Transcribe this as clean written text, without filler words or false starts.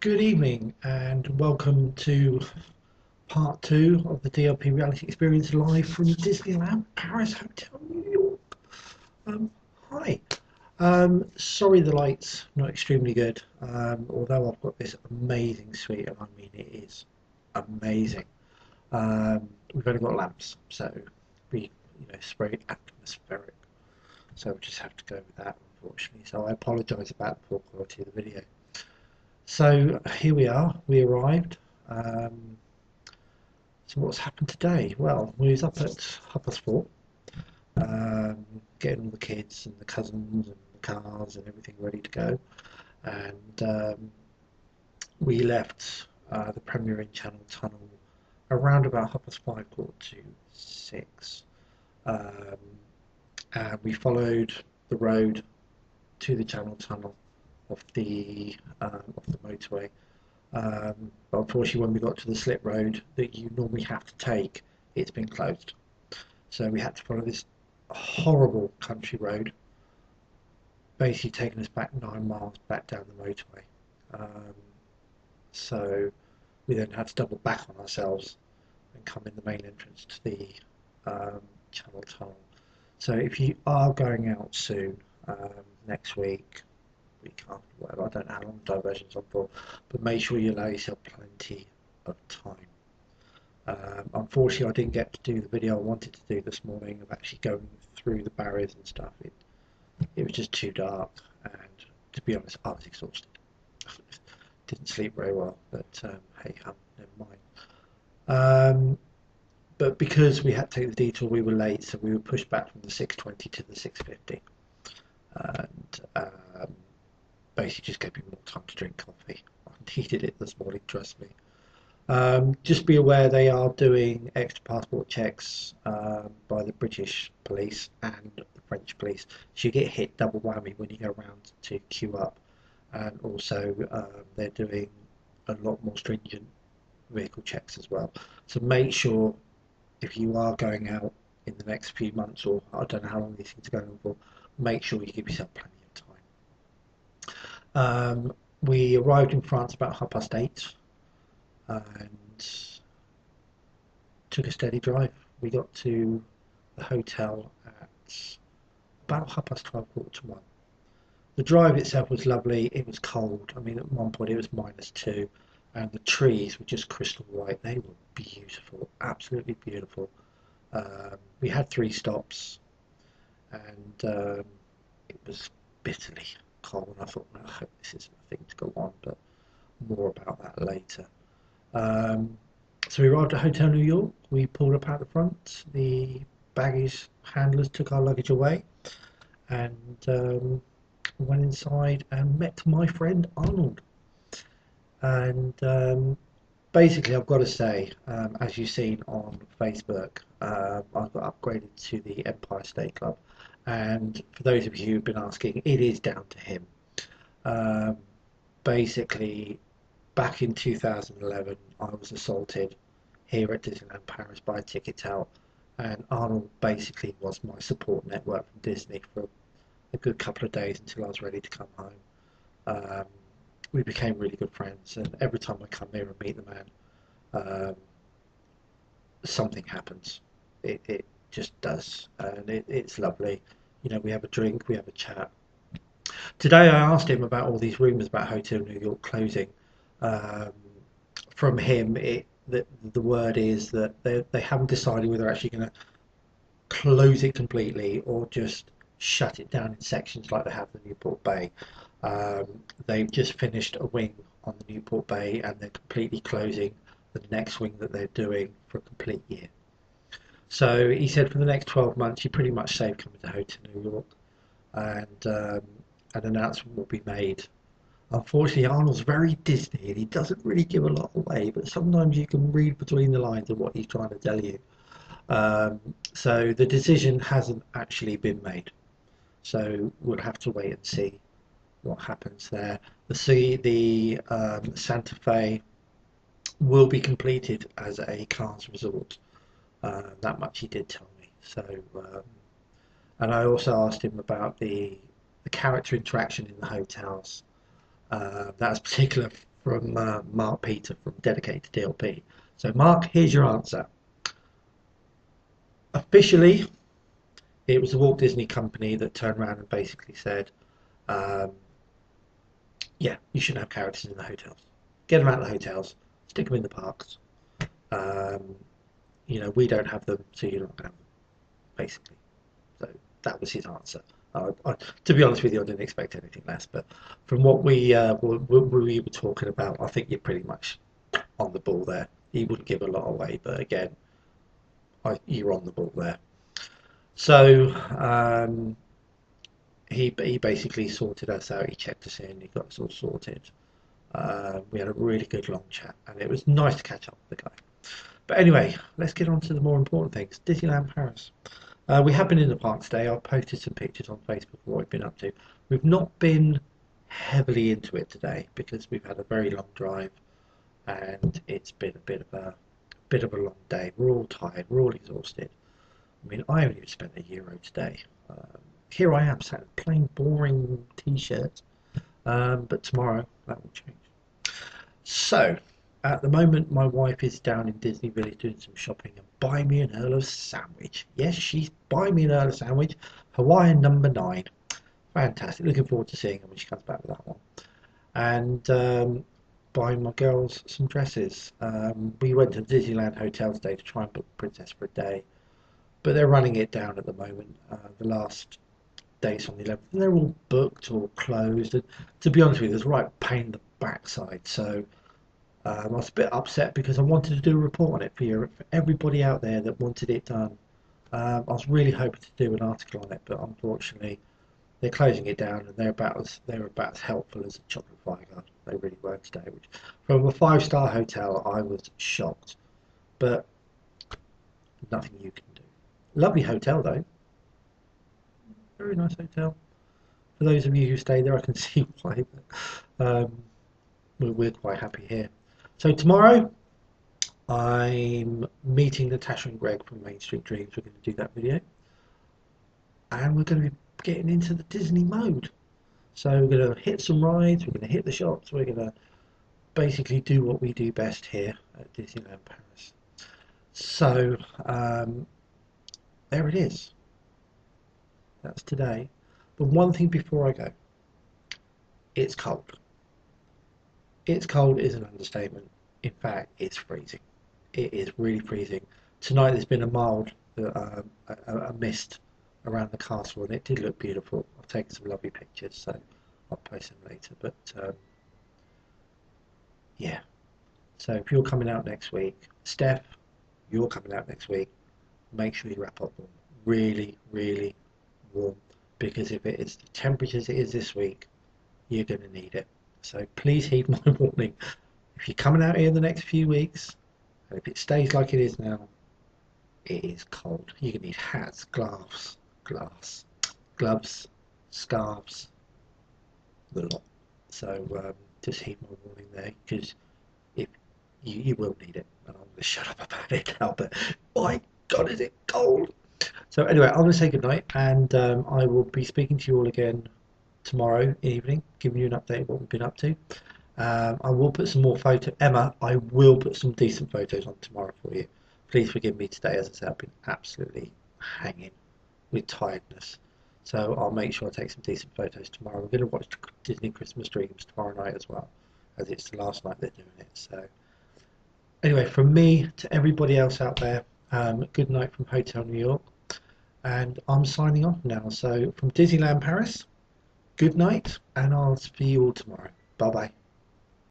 Good evening and welcome to part two of the DLP reality experience live from Disneyland Paris Hotel, New York. Um, Hi. Sorry the light's not extremely good, although I've got this amazing suite, and I mean it is amazing. We've only got lamps, so it's very atmospheric. So we just have to go with that, unfortunately. So I apologise about the poor quality of the video. So here we are, we arrived. Um, so what's happened today? Well, we was up at 4:30, getting all the kids and the cousins and the cars and everything ready to go. And we left the Premier Inn Channel Tunnel around about 5:30, 5:45. Um, and we followed the road to the Channel Tunnel off the motorway. But unfortunately, when we got to the slip road that you normally have to take, it's been closed. So we had to follow this horrible country road, basically taking us back 9 miles back down the motorway. Um, so we then had to double back on ourselves and come in the main entrance to the Channel Tunnel. So if you are going out soon, next week after, whatever, I don't know how long the diversion's on for, but make sure you allow yourself plenty of time. Unfortunately, I didn't get to do the video I wanted to do this morning of actually going through the barriers and stuff. It was just too dark, and to be honest, I was exhausted. Didn't sleep very well, but hey, never mind. Um, but because we had to take the detour, we were late, so we were pushed back from the 6:20 to the 6:50, and basically just gave me more time to drink coffee. I needed it this morning, trust me. Just be aware they are doing extra passport checks by the British police and the French police. So you get hit double whammy when you go around to queue up. And also they're doing a lot more stringent vehicle checks as well. So make sure if you are going out in the next few months, or I don't know how long these things are going on for, make sure you give yourself plenty of time. We arrived in France about 8:30 and took a steady drive. We got to the hotel at about 12:30, 1:45. The drive itself was lovely. It was cold. I mean, at one point it was -2, and the trees were just crystal white. They were beautiful, absolutely beautiful. We had 3 stops, and it was bitterly cold. I thought, "Well, I hope this isn't a thing to go on," but more about that later. Um, so we arrived at Hotel New York. We pulled up out the front. The baggage handlers took our luggage away, and went inside and met my friend Arnold. And basically, I've got to say, as you've seen on Facebook, I got upgraded to the Empire State Club. And for those of you who've been asking, it is down to him. Um, Basically, back in 2011, I was assaulted here at Disneyland Paris by a ticket tout, and Arnold basically was my support network from Disney for a good couple of days until I was ready to come home. Um, we became really good friends, and every time I come here and meet the man, um, something happens. It just does, and it's lovely. You know, we have a drink, we have a chat. Today, I asked him about all these rumours about Hotel New York closing. Um, from him, the word is that they haven't decided whether they're actually going to close it completely or just shut it down in sections like they have the Newport Bay. Um, they've just finished a wing on the Newport Bay, and they're completely closing the next wing that they're doing for a complete year. So he said for the next 12 months, you're pretty much safe coming to Hotel New York, and an announcement will be made. Unfortunately, Arnold's very Disney and he doesn't really give a lot away, but sometimes you can read between the lines of what he's trying to tell you. So the decision hasn't actually been made. So we'll have to wait and see what happens there. The Santa Fe will be completed as a cars resort. That much he did tell me. So, and I also asked him about the character interaction in the hotels. That was particular from Mark Peter from Dedicated to DLP. So Mark, here's your answer. Officially, it was the Walt Disney Company that turned around and basically said, yeah, you shouldn't have characters in the hotels. Get them out of the hotels, stick them in the parks. You know, we don't have them, so you're not going to have them, basically. So that was his answer. To be honest with you, I didn't expect anything less, but from what we were talking about, I think you're pretty much on the ball there. He wouldn't give a lot away, but again, you're on the ball there. So he basically sorted us out. He checked us in. He got us all sorted. We had a really good long chat, and it was nice to catch up with the guy. But anyway, let's get on to the more important things. Disneyland Paris. We have been in the park today. I've posted some pictures on Facebook of what we've been up to. We've not been heavily into it today because we've had a very long drive, and it's been a bit of a long day. We're all tired. We're all exhausted. I mean, I haven't even spent €1 today. Here I am, sat in a plain, boring t-shirt. But tomorrow that will change. So, at the moment, my wife is down in Disney Village doing some shopping and buying me an Earl of sandwich. Yes, she's buying me an Earl of sandwich, Hawaiian number 9. Fantastic. Looking forward to seeing her when she comes back with that one. And buying my girls some dresses. We went to the Disneyland Hotel today to try and book Princess for a day, but they're running it down at the moment. The last dates on the 11th, and they're all booked or closed. And to be honest with you, it's right pain in the backside. So I was a bit upset because I wanted to do a report on it for everybody out there that wanted it done. I was really hoping to do an article on it, but unfortunately they're closing it down, and they're about as helpful as a chocolate fire guard. They really were today. Which, from a 5-star hotel, I was shocked, but nothing you can do. Lovely hotel though. Very nice hotel. For those of you who stay there, I can see why. We're quite happy here. So tomorrow, I'm meeting Natasha and Greg from Main Street Dreams. We're going to do that video, and we're going to be getting into the Disney mode. So we're going to hit some rides. We're going to hit the shops. We're going to basically do what we do best here at Disneyland Paris. So there it is. That's today. But one thing before I go, it's cold. It's cold is an understatement. In fact, it's freezing. It is really freezing. Tonight there's been a mild a mist around the castle, and it did look beautiful. I've taken some lovely pictures, so I'll post them later. But yeah, so if you're coming out next week, Steph, you're coming out next week, make sure you wrap up warm. Really, really warm, because if it is the temperatures it is this week, you're going to need it. So please heed my warning. If you're coming out here in the next few weeks, and if it stays like it is now, it is cold. You're going to need hats, gloves, scarves, the lot. So just heed my warning there, because if you will need it. And I'm going to shut up about it now, but my God, is it cold? So anyway, I'm going to say goodnight, and I will be speaking to you all again tomorrow evening, giving you an update of what we've been up to. I will put some more Emma, I will put some decent photos on tomorrow for you. Please forgive me today, as I said, I've been absolutely hanging with tiredness. So I'll make sure I take some decent photos tomorrow. We're going to watch Disney Christmas Dreams tomorrow night as well, as it's the last night they're doing it. So anyway, from me to everybody else out there, good night from Hotel New York. And I'm signing off now. So from Disneyland Paris, good night, and I'll see you all tomorrow. Bye bye.